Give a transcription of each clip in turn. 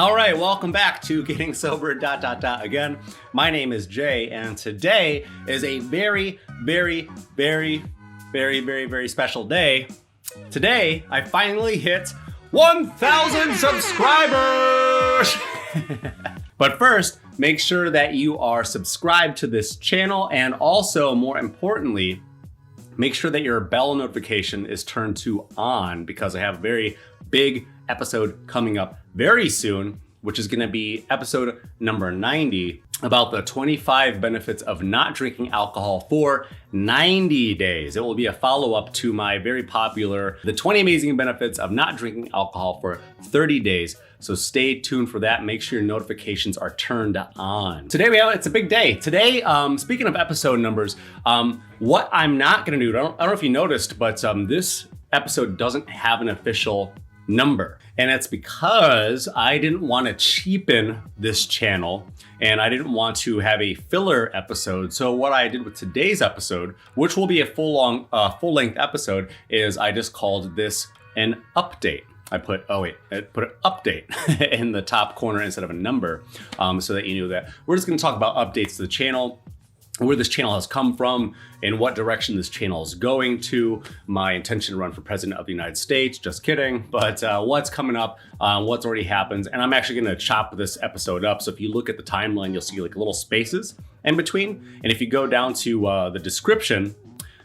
All right, welcome back to Getting Sober ... again. My name is Jay, and today is a very special day. Today, I finally hit 1,000 subscribers! But first, make sure that you are subscribed to this channel, and also, more importantly, make sure that your bell notification is turned to on, because I have a very big episode coming up very soon, which is gonna be episode number 90, about the 25 benefits of not drinking alcohol for 90 days. It will be a follow-up to my very popular, the 20 amazing benefits of not drinking alcohol for 30 days. So stay tuned for that. Make sure your notifications are turned on. Today it's a big day. Today, speaking of episode numbers, what I'm not gonna do, I don't know if you noticed, but this episode doesn't have an official number. And it's because I didn't want to cheapen this channel and I didn't want to have a filler episode. So what I did with today's episode, which will be a full-length episode, is I just called this an update. I put an update in the top corner instead of a number, so that you knew that. We're just going to talk about updates to the channel, where this channel has come from, in what direction this channel is going to, my intention to run for president of the United States, just kidding, but what's coming up, what's already happened. And I'm actually gonna chop this episode up. So if you look at the timeline, you'll see like little spaces in between. And if you go down to the description,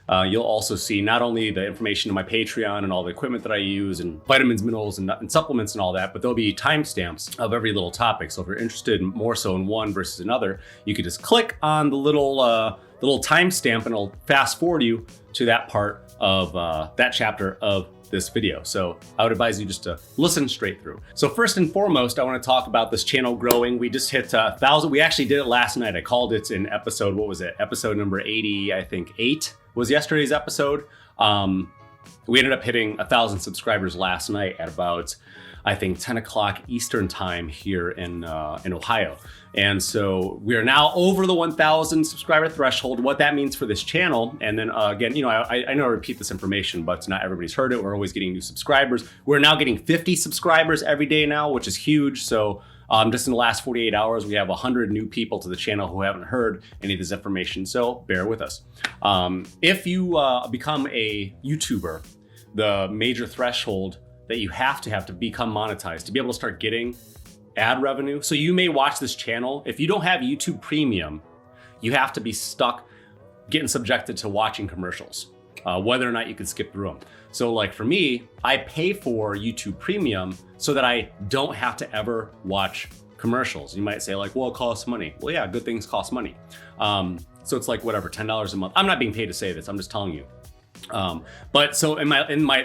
you'll also see not only the information on my Patreon and all the equipment that I use and vitamins, minerals, and supplements and all that, but there'll be timestamps of every little topic. So if you're interested more so in one versus another, you could just click on the little timestamp and it'll fast forward you to that part of that chapter of this video. So I would advise you just to listen straight through. So first and foremost, I want to talk about this channel growing. We just hit 1,000. We actually did it last night. I called it in episode, what was it? Episode number 80, I think 8 was yesterday's episode. We ended up hitting 1,000 subscribers last night at about, I think, 10 o'clock Eastern time here in Ohio. And so we are now over the 1,000 subscriber threshold, what that means for this channel. And then again, I know I repeat this information, but not everybody's heard it. We're always getting new subscribers. We're now getting 50 subscribers every day now, which is huge. So just in the last 48 hours, we have 100 new people to the channel who haven't heard any of this information. So bear with us. If you become a YouTuber, the major threshold that you have to become monetized to be able to start getting ad revenue. So you may watch this channel. If you don't have YouTube Premium, you have to be stuck getting subjected to watching commercials, whether or not you can skip through them. So like for me, I pay for YouTube Premium so that I don't have to ever watch commercials. You might say like, well, it costs money. Well, yeah, good things cost money. So it's like whatever, $10 a month. I'm not being paid to say this, I'm just telling you. But so in my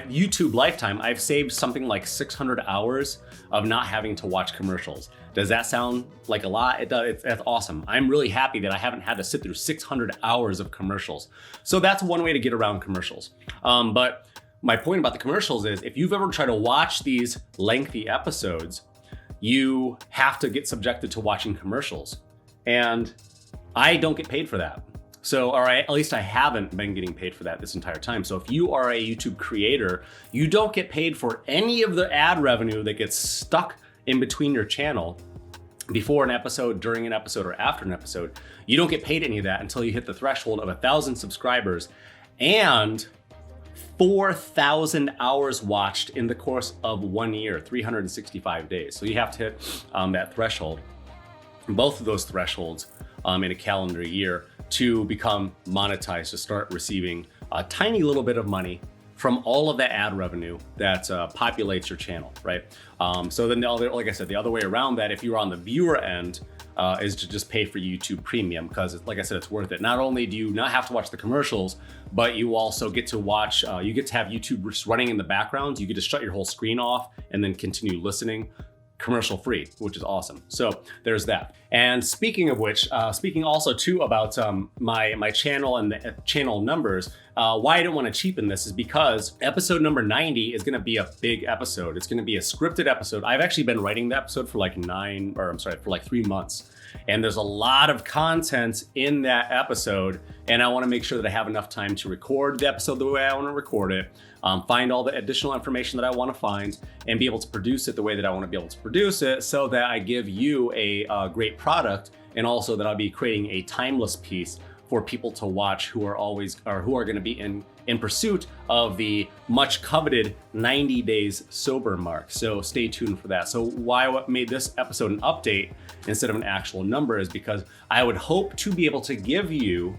YouTube lifetime, I've saved something like 600 hours of not having to watch commercials. Does that sound like a lot? It does. That's awesome. I'm really happy that I haven't had to sit through 600 hours of commercials. So that's one way to get around commercials. But my point about the commercials is if you've ever tried to watch these lengthy episodes, you have to get subjected to watching commercials. And I don't get paid for that. So, all right, at least I haven't been getting paid for that this entire time. So if you are a YouTube creator, you don't get paid for any of the ad revenue that gets stuck in between your channel before an episode, during an episode, or after an episode. You don't get paid any of that until you hit the threshold of 1,000 subscribers and 4,000 hours watched in the course of 1 year, 365 days. So you have to hit that threshold, both of those thresholds in a calendar year, to become monetized, to start receiving a tiny little bit of money from all of that ad revenue that populates your channel, right? So then, like I said, the other way around that, if you're on the viewer end, is to just pay for YouTube Premium, because like I said, it's worth it. Not only do you not have to watch the commercials, but you also get to watch, you get to have YouTube just running in the background. You get to shut your whole screen off and then continue listening commercial free, which is awesome. So there's that. And speaking of which, speaking also too about my channel and the channel numbers, why I didn't want to cheapen this is because episode number 90 is going to be a big episode. It's going to be a scripted episode. I've actually been writing the episode for like 3 months. And there's a lot of content in that episode. And I want to make sure that I have enough time to record the episode the way I want to record it, find all the additional information that I want to find, and be able to produce it the way that I want to be able to produce it, so that I give you a great product, and also that I'll be creating a timeless piece for people to watch who are going to be in pursuit of the much coveted 90 days sober mark. So stay tuned for that. So why I made this episode an update instead of an actual number is because I would hope to be able to give you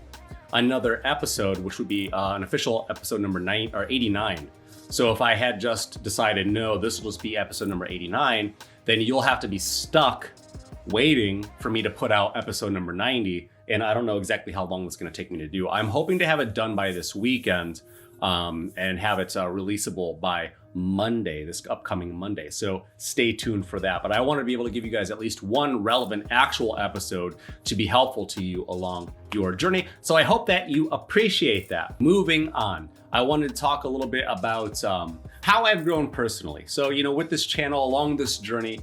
another episode, which would be an official episode number 89. So if I had just decided, no, this will just be episode number 89, then you'll have to be stuck waiting for me to put out episode number 90. And I don't know exactly how long it's going to take me to do. I'm hoping to have it done by this weekend, and have it releasable by Monday, this upcoming Monday. So stay tuned for that. But I want to be able to give you guys at least one relevant actual episode to be helpful to you along your journey. So I hope that you appreciate that. Moving on, I wanted to talk a little bit about how I've grown personally. So, with this channel, along this journey,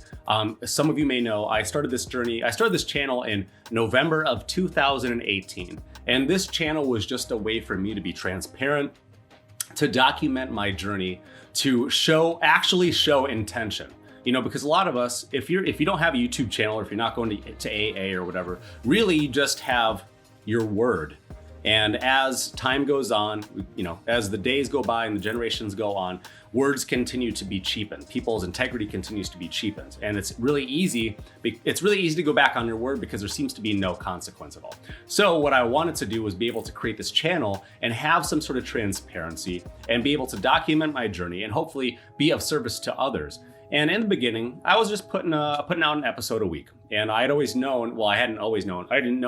some of you may know, I started this channel in November of 2018. And this channel was just a way for me to be transparent, to document my journey, to actually show intention. Because a lot of us, if you don't have a YouTube channel, or if you're not going to AA or whatever, really you just have your word. And as time goes on, as the days go by and the generations go on, words continue to be cheapened. People's integrity continues to be cheapened. And it's really easy to go back on your word because there seems to be no consequence at all. So what I wanted to do was be able to create this channel and have some sort of transparency and be able to document my journey and hopefully be of service to others. And in the beginning, I was just putting out an episode a week. And I didn't know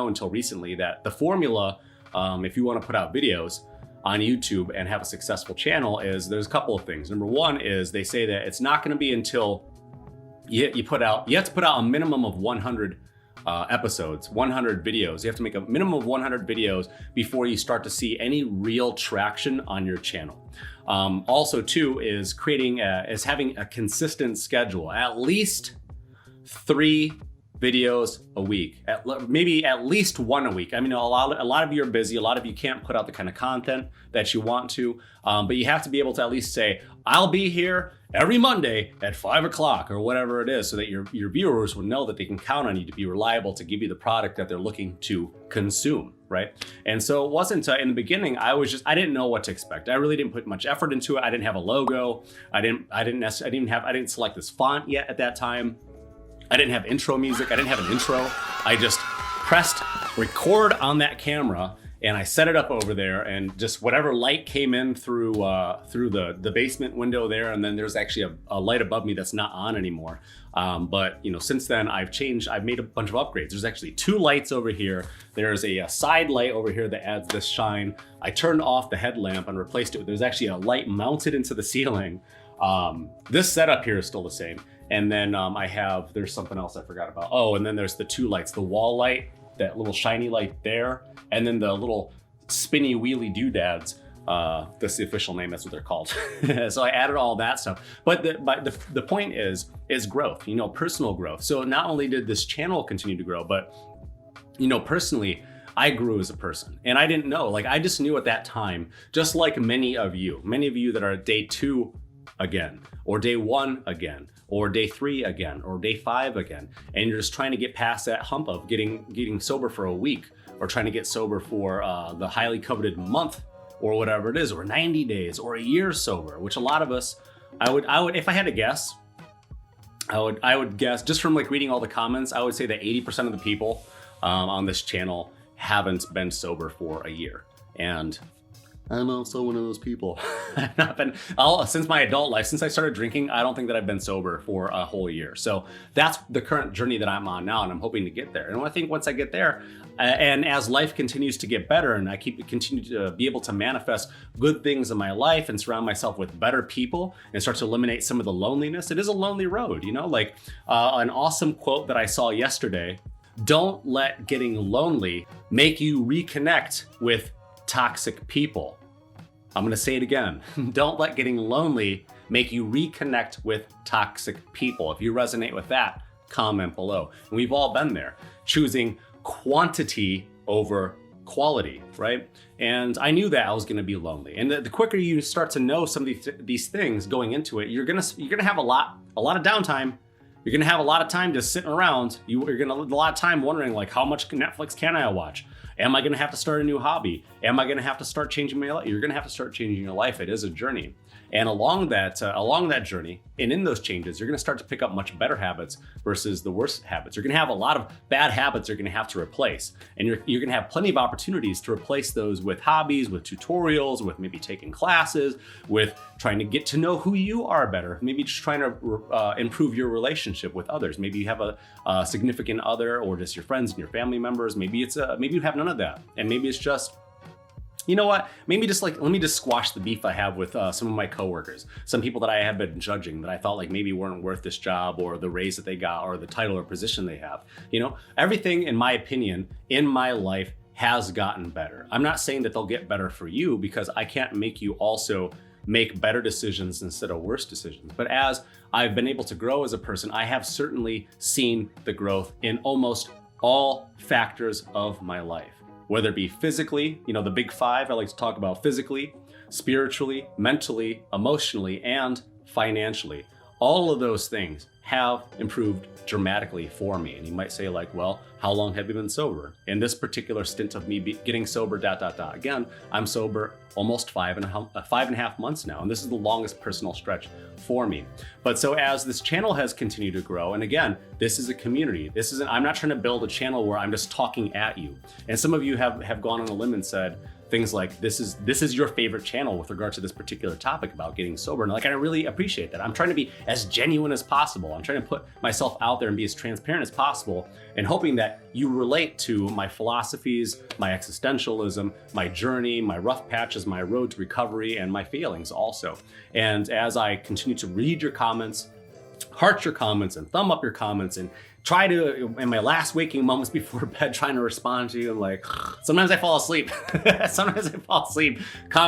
until recently that the formula, if you want to put out videos on YouTube and have a successful channel, there's a couple of things. Number one is they say that it's not going to be until you have to put out a minimum of 100 episodes, 100 videos. You have to make a minimum of 100 videos before you start to see any real traction on your channel. Also, too, is having a consistent schedule, at least 3 videos a week, maybe at least 1 a week. I mean, a lot of you are busy. A lot of you can't put out the kind of content that you want to, but you have to be able to at least say, I'll be here every Monday at 5 o'clock or whatever it is, so that your viewers will know that they can count on you to be reliable, to give you the product that they're looking to consume, right? And so it wasn't in the beginning, I didn't know what to expect. I really didn't put much effort into it. I didn't have a logo. I didn't select this font yet at that time. I didn't have intro music. I didn't have an intro. I just pressed record on that camera and I set it up over there, and just whatever light came in through the basement window there, and then there's actually a light above me that's not on anymore. But since then I've made a bunch of upgrades. There's actually 2 lights over here. There's a side light over here that adds this shine. I turned off the headlamp and replaced it with, there's actually a light mounted into the ceiling. This setup here is still the same. And then there's something else I forgot about. Oh, and then there's the 2 lights, the wall light, that little shiny light there, and then the little spinny wheelie doodads. That's the official name, that's what they're called. So I added all that stuff. But the point is growth, personal growth. So not only did this channel continue to grow, but personally, I grew as a person. And I didn't know, I just knew at that time, just like many of you that are at day 2 again, or day 1 again, or day 3 again, or day 5 again, and you're just trying to get past that hump of getting sober for a week, or trying to get sober for the highly coveted month, or whatever it is, or 90 days, or a year sober, which a lot of us, I would, if I had to guess, I would guess, just from reading all the comments, I would say that 80% of the people on this channel haven't been sober for a year. And I'm also one of those people. I've not been, since my adult life, since I started drinking, I don't think that I've been sober for a whole year. So that's the current journey that I'm on now, and I'm hoping to get there. And I think once I get there, and as life continues to get better, and I continue to be able to manifest good things in my life and surround myself with better people and start to eliminate some of the loneliness, it is a lonely road, an awesome quote that I saw yesterday: don't let getting lonely make you reconnect with toxic people. I'm going to say it again. Don't let getting lonely make you reconnect with toxic people. If you resonate with that, comment below. And we've all been there, choosing quantity over quality, right? And I knew that I was going to be lonely. And the quicker you start to know some of these things going into it, you're gonna have a lot of downtime. You're gonna have a lot of time just sitting around. You're gonna have a lot of time wondering, like, how much Netflix can I watch? Am I gonna have to start a new hobby? Am I gonna have to start changing my life? You're gonna have to start changing your life. It is a journey. And along that journey, and in those changes, you're gonna start to pick up much better habits versus the worst habits. You're gonna have a lot of bad habits you're gonna have to replace. And you're gonna have plenty of opportunities to replace those with hobbies, with tutorials, with maybe taking classes, with trying to get to know who you are better, maybe just trying to improve your relationship with others. Maybe you have a significant other, or just your friends and your family members. Maybe you have none of that. And maybe it's just, you know what? Maybe just like, let me just squash the beef I have with some of my coworkers, some people that I have been judging that I thought like maybe weren't worth this job or the raise that they got or the title or position they have. You know, everything in my opinion in my life has gotten better. I'm not saying that they'll get better for you, because I can't make you also make better decisions instead of worse decisions. But as I've been able to grow as a person, I have certainly seen the growth in almost all factors of my life. Whether it be physically, you know, the big five I like to talk about: physically, spiritually, mentally, emotionally, and financially. All of those things have improved dramatically for me. And you might say like, well, how long have you been sober? In this particular stint of me getting sober, Again, I'm sober almost 5.5 months now. And this is the longest personal stretch for me. But so as this channel has continued to grow, and again, this is a community. I'm not trying to build a channel where I'm just talking at you. And some of you have gone on a limb and said things like, this is your favorite channel with regard to this particular topic about getting sober. And like, I really appreciate that. I'm trying to be as genuine as possible. I'm trying to put myself out there and be as transparent as possible, and hoping that you relate to my philosophies, my existentialism, my journey, my rough patches, my road to recovery, and my feelings also. And as I continue to read your comments, heart your comments, and thumb up your comments, and try to, in my last waking moments before bed, trying to respond to you, and like, sometimes I fall asleep. Sometimes I fall asleep.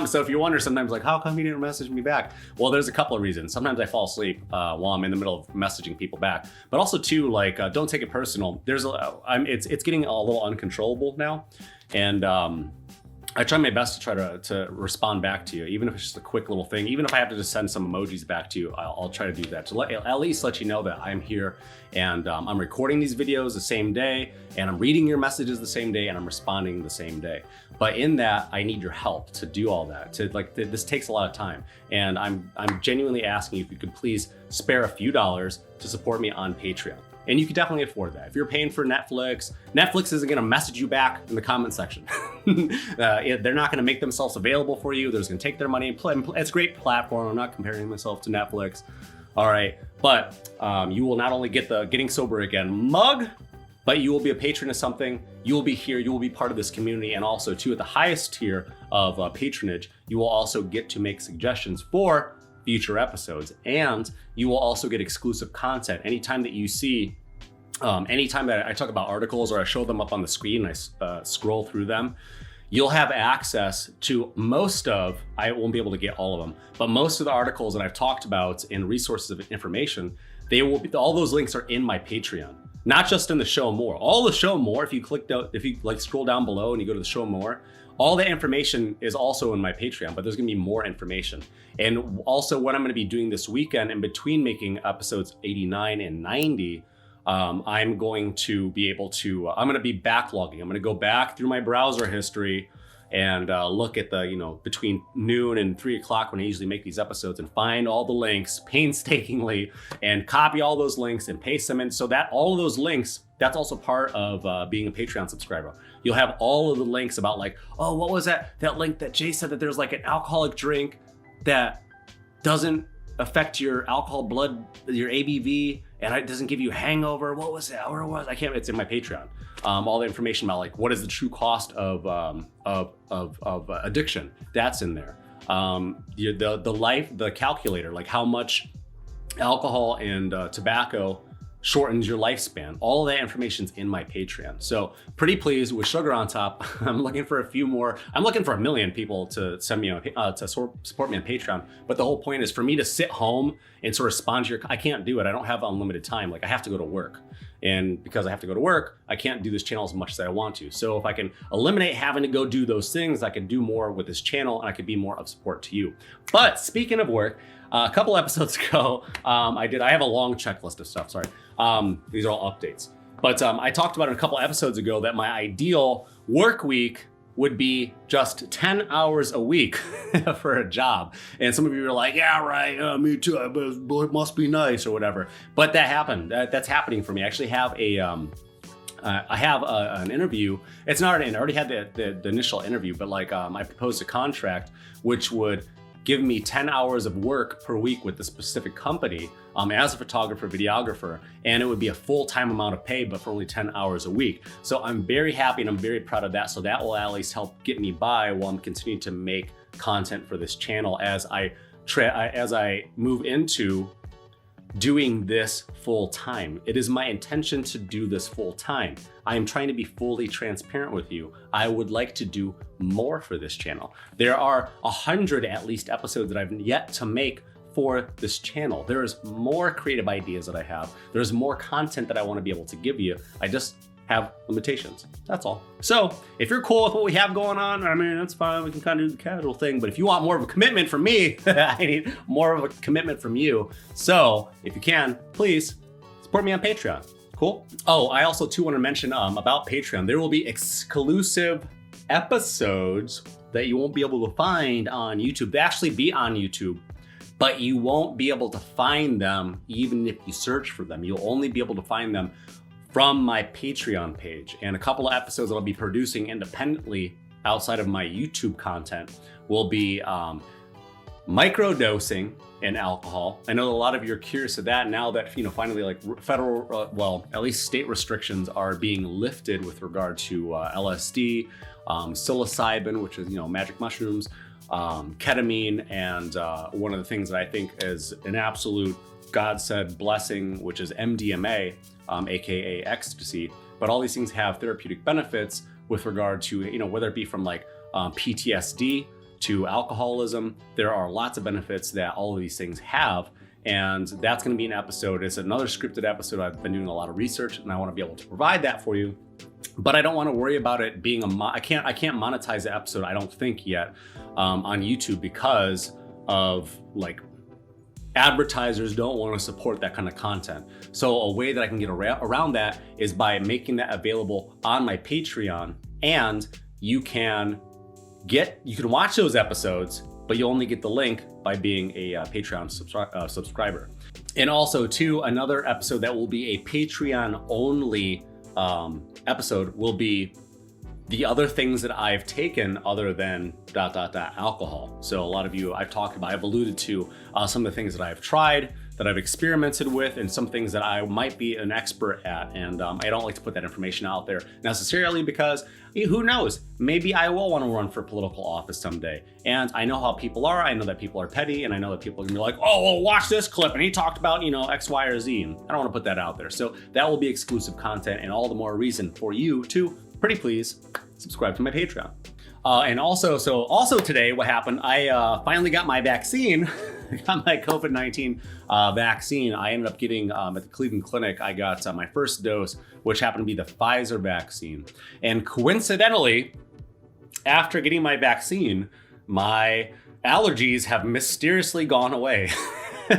So if you wonder sometimes like, how come you didn't message me back? Well, there's a couple of reasons. Sometimes I fall asleep while I'm in the middle of messaging people back. But also too, like, don't take it personal. It's getting a little uncontrollable now. And I try my best to try to respond back to you, even if it's just a quick little thing. Even if I have to just send some emojis back to you, I'll try to do that to at least let you know that I'm here, and I'm recording these videos the same day, and I'm reading your messages the same day, and I'm responding the same day. But in that, I need your help to do all that. This takes a lot of time, and I'm genuinely asking you if you could please spare a few dollars to support me on Patreon. And you can definitely afford that. If you're paying for Netflix isn't gonna message you back in the comment section. They're not gonna make themselves available for you. They're just gonna take their money and play. It's a great platform. I'm not comparing myself to Netflix. All right, but you will not only get the Getting Sober Again mug, but you will be a patron of something. You will be here, you will be part of this community. And also too, at the highest tier of patronage, you will also get to make suggestions for future episodes, and you will also get exclusive content. Anytime that you see, anytime that I talk about articles or I show them up on the screen and I scroll through them, you'll have access to most of, I won't be able to get all of them, but most of the articles that I've talked about and resources of information, all those links are in my Patreon, not just in the show more. All the show more, if you scroll down below and you go to the show more, all that information is also in my Patreon, but there's gonna be more information. And also what I'm gonna be doing this weekend in between making episodes 89 and 90, I'm going to be able to, I'm gonna be backlogging. I'm gonna go back through my browser history and look at between noon and 3 o'clock when I usually make these episodes, and find all the links painstakingly and copy all those links and paste them in, so that all of those links, that's also part of being a Patreon subscriber. You'll have all of the links about like, oh, what was that link that Jay said that there's like an alcoholic drink that doesn't affect your alcohol blood, your ABV, and it doesn't give you a hangover. What was that? Where was I can't? It's in my Patreon. All the information about like what is the true cost of addiction. That's in there. The calculator, like how much alcohol and tobacco shortens your lifespan. All of that information's in my Patreon. So pretty pleased with sugar on top. I'm looking for a few more. I'm looking for 1 million people to send me to support me on Patreon. But the whole point is for me to sit home and sort of respond to your, I can't do it. I don't have unlimited time. Like I have to go to work. And because I have to go to work, I can't do this channel as much as I want to. So if I can eliminate having to go do those things, I can do more with this channel and I can be more of support to you. But speaking of work, a couple episodes ago, I have a long checklist of stuff, sorry. These are all updates. But I talked about it a couple episodes ago that my ideal work week would be just 10 hours a week for a job. And some of you are like, yeah, right, me too, it must be nice or whatever. But that happened, that's happening for me. I actually have an interview. It's not already, I already had the initial interview, but like I proposed a contract which would give me 10 hours of work per week with the specific company as a photographer, videographer, and it would be a full-time amount of pay, but for only 10 hours a week. So I'm very happy and I'm very proud of that. So that will at least help get me by while I'm continuing to make content for this channel as I move into doing this full time. It is my intention to do this full time. I am trying to be fully transparent with you. I would like to do more for this channel. There are 100 at least episodes that I've yet to make for this channel. There is more creative ideas that I have. There's more content that I want to be able to give you. I just have limitations, that's all. So if you're cool with what we have going on, I mean, that's fine, we can kind of do the casual thing, but if you want more of a commitment from me, I need more of a commitment from you. So if you can, please support me on Patreon, cool? Oh, I also too want to mention about Patreon, there will be exclusive episodes that you won't be able to find on YouTube. They actually be on YouTube, but you won't be able to find them even if you search for them. You'll only be able to find them from my Patreon page. And a couple of episodes that I'll be producing independently outside of my YouTube content will be microdosing in alcohol. I know a lot of you are curious of that now that, finally like federal, well, at least state restrictions are being lifted with regard to LSD, psilocybin, which is, magic mushrooms, ketamine, and one of the things that I think is an absolute God said blessing, which is MDMA, AKA ecstasy. But all these things have therapeutic benefits with regard to, whether it be from like PTSD to alcoholism. There are lots of benefits that all of these things have. And that's going to be an episode. It's another scripted episode. I've been doing a lot of research and I want to be able to provide that for you. But I don't want to worry about it being I can't monetize the episode, I don't think yet, on YouTube because of like advertisers don't want to support that kind of content. So a way that I can get around that is by making that available on my Patreon, and you can watch those episodes, but you only get the link by being a Patreon subscriber. And also too, another episode that will be a Patreon only episode will be the other things that I've taken other than ... alcohol. So a lot of you I've alluded to some of the things that I've tried, that I've experimented with, and some things that I might be an expert at. And I don't like to put that information out there necessarily because who knows, maybe I will want to run for political office someday. And I know how people are. I know that people are petty, and I know that people are gonna be like, oh, well, watch this clip and he talked about, X, Y, or Z. And I don't want to put that out there. So that will be exclusive content, and all the more reason for you to, pretty please, subscribe to my Patreon. And also today, what happened, I finally got my vaccine. I got my COVID-19 vaccine. I ended up getting, at the Cleveland Clinic, I got my first dose, which happened to be the Pfizer vaccine. And coincidentally, after getting my vaccine, my allergies have mysteriously gone away.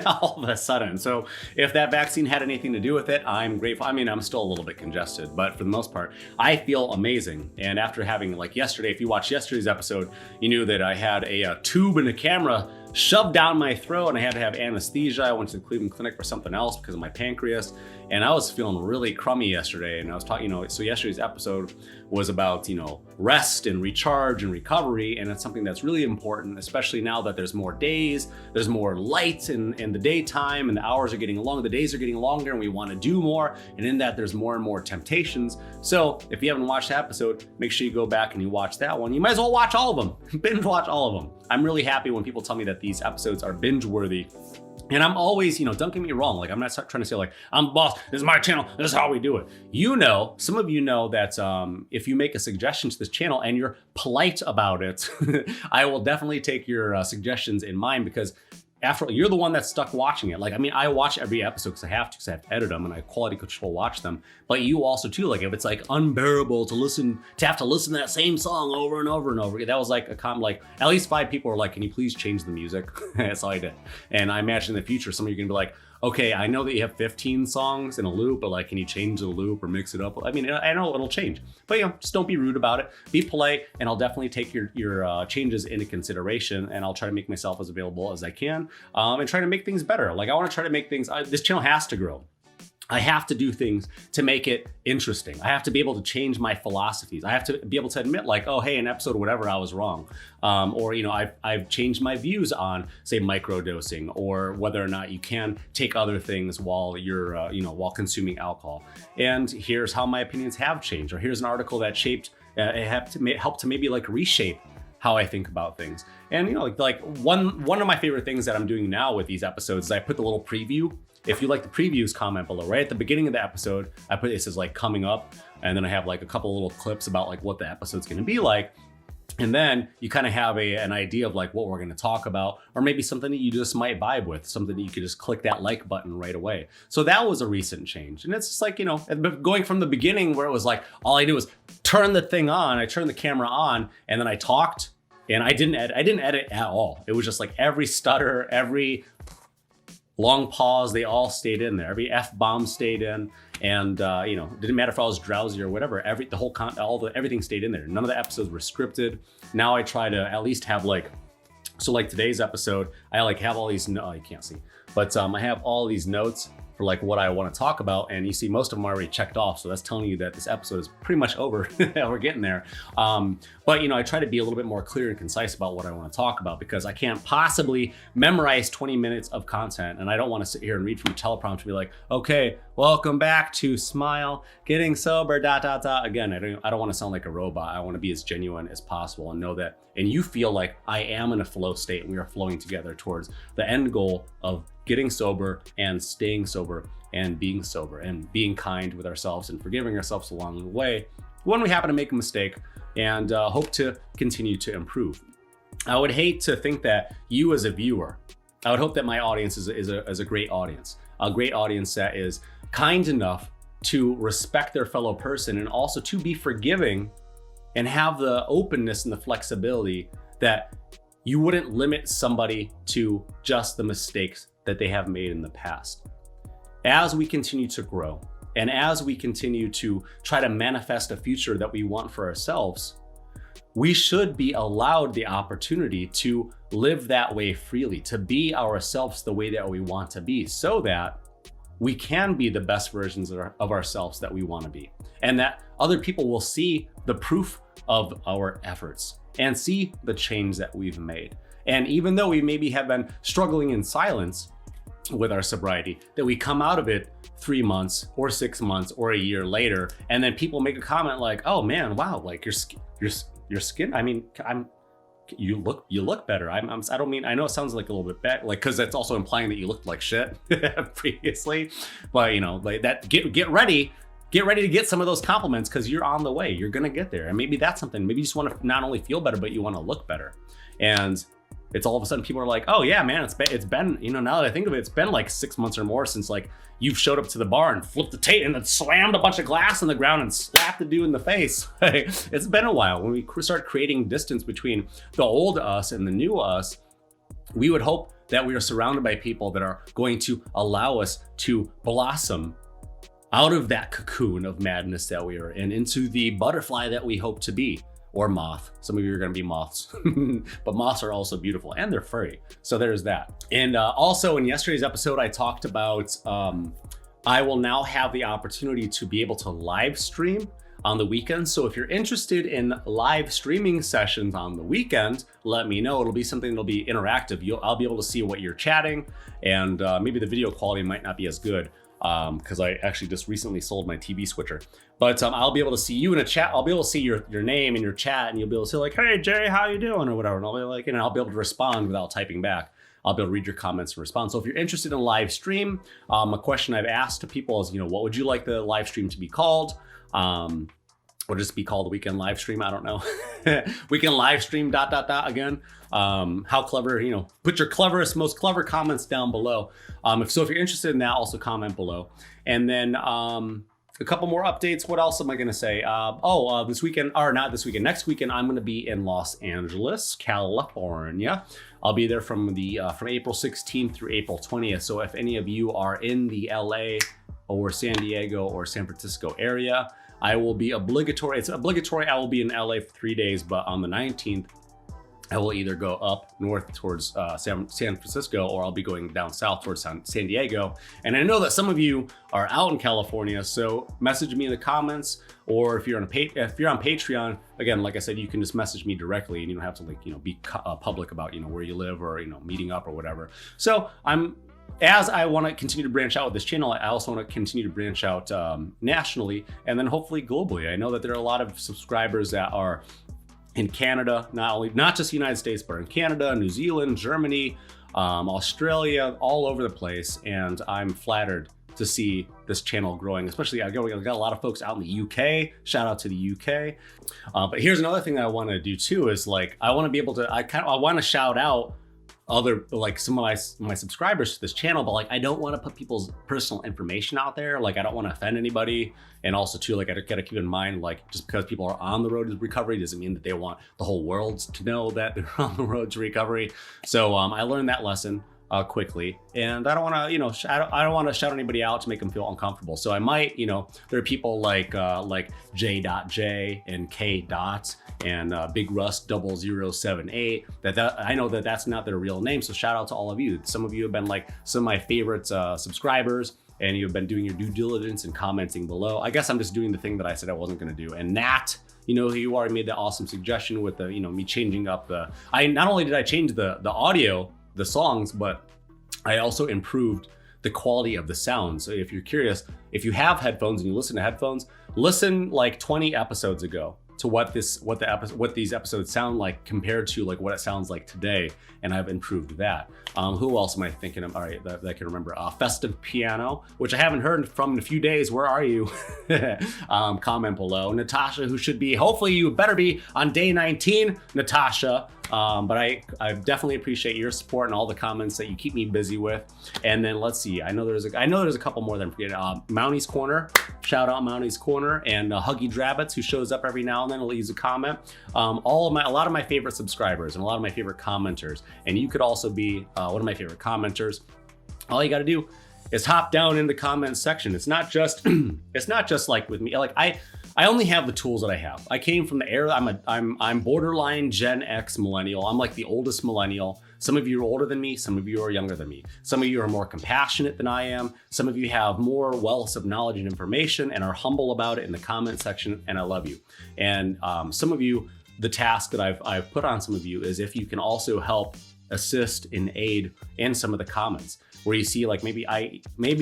All of a sudden. So if that vaccine had anything to do with it, I'm grateful. I mean, I'm still a little bit congested, but for the most part, I feel amazing. And after having, like yesterday, if you watched yesterday's episode, you knew that I had a tube and a camera shoved down my throat and I had to have anesthesia. I went to the Cleveland Clinic for something else because of my pancreas. And I was feeling really crummy yesterday. And I was talking, so yesterday's episode was about, rest and recharge and recovery. And it's something that's really important, especially now that there's more days, there's more light in the daytime, and the hours are getting longer, the days are getting longer, and we want to do more. And in that, there's more and more temptations. So if you haven't watched the episode, make sure you go back and you watch that one. You might as well watch all of them, binge watch all of them. I'm really happy when people tell me that these episodes are binge worthy, And I'm always, don't get me wrong. Like, I'm not trying to say like, I'm the boss, this is my channel, this is how we do it. Some of you know that if you make a suggestion to this channel and you're polite about it, I will definitely take your suggestions in mind, because after all, you're the one that's stuck watching it. Like, I mean, I watch every episode because I have to edit them and I quality control watch them. But you also too, like if it's like unbearable to have to listen to that same song over and over and over again. That was like a comment, like at least 5 people were like, can you please change the music? That's all I did. And I imagine in the future, some of you are gonna be like, okay, I know that you have 15 songs in a loop, but like, can you change the loop or mix it up? I mean, I know it'll change, but just don't be rude about it. Be polite, and I'll definitely take your changes into consideration, and I'll try to make myself as available as I can, and try to make things better. Like, I want to try to make things. This channel has to grow. I have to do things to make it interesting. I have to be able to change my philosophies. I have to be able to admit like, oh, hey, in episode whatever, I was wrong. Or, I've changed my views on, say, microdosing, or whether or not you can take other things while you're, while consuming alcohol. And here's how my opinions have changed. Or here's an article that helped to maybe like reshape how I think about things. And, like one of my favorite things that I'm doing now with these episodes is I put the little preview. If you like the previews, comment below. Right at the beginning of the episode, I put it says like coming up, and then I have like a couple little clips about like what the episode's gonna be like. And then you kind of have an idea of like what we're gonna talk about, or maybe something that you just might vibe with, something that you could just click that like button right away. So that was a recent change. And it's just like, going from the beginning where it was like, all I do was turn the thing on, I turned the camera on, and then I talked, and I didn't edit at all. It was just like every stutter, every long pause, they all stayed in there. Every F-bomb stayed in, and didn't matter if I was drowsy or whatever. Everything stayed in there. None of the episodes were scripted. Now I try to at least have like today's episode, I like have all these. No, you can't see, but I have all these notes for like what I want to talk about, and you see most of them are already checked off. So that's telling you that this episode is pretty much over. We're getting there. But I try to be a little bit more clear and concise about what I want to talk about, because I can't possibly memorize 20 minutes of content, and I don't want to sit here and read from a teleprompter and be like, okay, welcome back to Smile, Getting Sober, ... Again, I don't want to sound like a robot. I want to be as genuine as possible and know that, and you feel like I am in a flow state and we are flowing together towards the end goal of getting sober and staying sober and being kind with ourselves and forgiving ourselves along the way when we happen to make a mistake, and hope to continue to improve. I would hate to think that you as a viewer, I would hope that my audience is a great audience that is kind enough to respect their fellow person, and also to be forgiving and have the openness and the flexibility that you wouldn't limit somebody to just the mistakes that they have made in the past. As we continue to grow, and as we continue to try to manifest a future that we want for ourselves, we should be allowed the opportunity to live that way freely, to be ourselves the way that we want to be, so that we can be the best versions of ourselves that we want to be, and that other people will see the proof of our efforts and see the change that we've made. And even though we maybe have been struggling in silence with our sobriety, that we come out of it 3 months or 6 months or a year later, and then people make a comment like, oh man, wow, like your skin, I mean, you look better. I don't mean, I know it sounds like a little bit bad, like, cause that's also implying that you looked like shit previously, but like that, get ready to get some of those compliments, because you're on the way, you're gonna get there. And maybe that's something, maybe you just want to not only feel better, but you want to look better. And it's all of a sudden people are like, oh yeah, man, it's been, now that I think of it, it's been like 6 months or more since like you've showed up to the bar and flipped the tape and then slammed a bunch of glass on the ground and slapped the dude in the face. It's been a while. When we start creating distance between the old us and the new us, we would hope that we are surrounded by people that are going to allow us to blossom out of that cocoon of madness that we are in, into the butterfly that we hope to be. Or moth. Some of you are going to be moths, but moths are also beautiful and they're furry. So there's that. And also in yesterday's episode, I talked about I will now have the opportunity to be able to live stream on the weekend. So if you're interested in live streaming sessions on the weekend, let me know. It'll be something that'll be interactive. I'll be able to see what you're chatting, and maybe the video quality might not be as good, because I actually just recently sold my TV switcher. But I'll be able to see you in a chat. I'll be able to see your name in your chat, and you'll be able to say like, hey, Jerry, how you doing? Or whatever. And I'll be like, and I'll be able to respond without typing back. I'll be able to read your comments and respond. So if you're interested in live stream, a question I've asked to people is, what would you like the live stream to be called? Or just be called a weekend live stream. I don't know. Weekend live stream ... again. How clever, put your most clever comments down below. If you're interested in that, also comment below. And then a couple more updates. What else am I going to say? This weekend, or not this weekend, next weekend, I'm going to be in Los Angeles, California. I'll be there from April 16th through April 20th. So if any of you are in the LA or San Diego or San Francisco area, I will be obligatory. It's obligatory. I will be in LA for 3 days, but on the 19th, I will either go up north towards San Francisco, or I'll be going down south towards San Diego. And I know that some of you are out in California, so message me in the comments, or if you're on Patreon, again, like I said, you can just message me directly, and you don't have to be public about where you live or meeting up or whatever. So as I want to continue to branch out with this channel, I also want to continue to branch out nationally, and then hopefully globally. I know that there are a lot of subscribers that are in Canada, not just the United States, but in Canada, New Zealand, Germany, Australia, all over the place. And I'm flattered to see this channel growing, especially I got a lot of folks out in the UK. Shout out to the UK. But here's another thing that I want to do too, is I want to be able to, I want to shout out other, some of my subscribers to this channel, but I don't want to put people's personal information out there. I don't want to offend anybody. And also too, I gotta keep in mind, just because people are on the road to recovery doesn't mean that they want the whole world to know that they're on the road to recovery. So I learned that lesson quickly, and I don't want to, I don't want to shout anybody out to make them feel uncomfortable. So I might, there are people like J.J and K. and Big Russ 0078 that I know that that's not their real name. So shout out to all of you. Some of you have been some of my favorite subscribers, and you've been doing your due diligence and commenting below. I guess I'm just doing the thing that I said I wasn't going to do. And Nat, you already made that awesome suggestion with the, me changing up not only did I change the audio, the songs, but I also improved the quality of the sound. So if you're curious, if you have headphones and you listen to headphones, listen 20 episodes ago to what these episodes sound like compared to what it sounds like today, and I've improved that. Who else am I thinking of? All right, that I can remember. Festive Piano, which I haven't heard from in a few days. Where are you? Comment below. Natasha, who should be, hopefully you better be on day 19, Natasha. But I definitely appreciate your support and all the comments that you keep me busy with. And then let's see, I know there's a couple more that I'm forgetting. Mounty's Corner, shout out Mounty's Corner, and Huggy Drabbits, who shows up every now and then and leaves a comment. A lot of my favorite subscribers and a lot of my favorite commenters, and you could also be one of my favorite commenters. All you got to do is hop down in the comment section. It's not just with me. I only have the tools that I have. I came from the era, I'm borderline Gen X millennial. I'm the oldest millennial. Some of you are older than me, some of you are younger than me. Some of you are more compassionate than I am. Some of you have more wealth of knowledge and information and are humble about it in the comment section, and I love you. And some of you, the task that I've put on some of you is if you can also help assist and aid in some of the comments, where you see maybe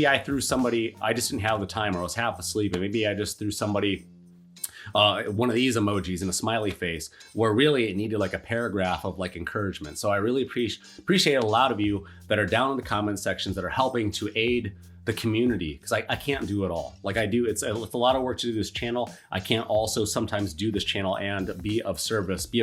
I threw somebody, I just didn't have the time, or I was half asleep, and maybe I just threw somebody one of these emojis and a smiley face, where really it needed a paragraph of encouragement. So I really appreciate a lot of you that are down in the comment sections that are helping to aid the community, because I can't do it all. I do, it's a lot of work to do this channel. I can't also sometimes do this channel and be of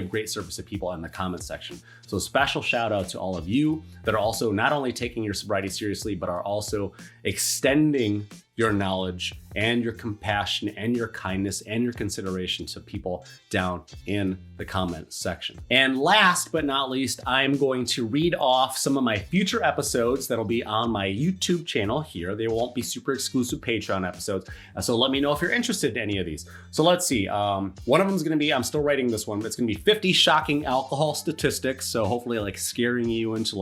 great service to people in the comment section. So special shout out to all of you that are also not only taking your sobriety seriously, but are also extending your knowledge and your compassion and your kindness and your consideration to people down in the comment section. And last but not least, I'm going to read off some of my future episodes that'll be on my YouTube channel here. They won't be super exclusive Patreon episodes. So let me know if you're interested in any of these. So let's see. One of them is going to be, I'm still writing this one, but it's going to be 50 shocking alcohol statistics. So hopefully scaring you into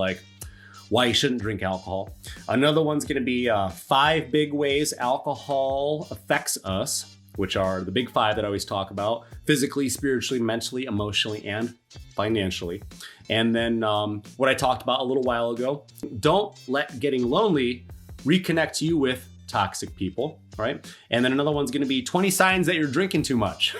why you shouldn't drink alcohol. Another one's gonna be 5 big ways alcohol affects us, which are the big 5 that I always talk about: physically, spiritually, mentally, emotionally, and financially. And then what I talked about a little while ago, don't let getting lonely reconnect you with toxic people, right? And then another one's gonna be 20 signs that you're drinking too much.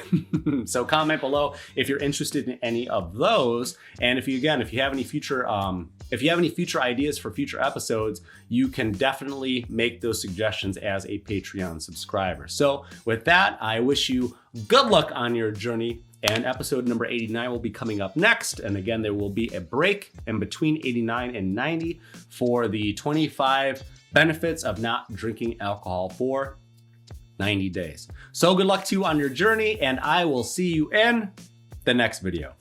So comment below if you're interested in any of those. And if you have any future ideas for future episodes, you can definitely make those suggestions as a Patreon subscriber. So with that, I wish you good luck on your journey, and episode number 89 will be coming up next. And again, there will be a break in between 89 and 90 for the 25 benefits of not drinking alcohol for 90 days. So good luck to you on your journey, and I will see you in the next video.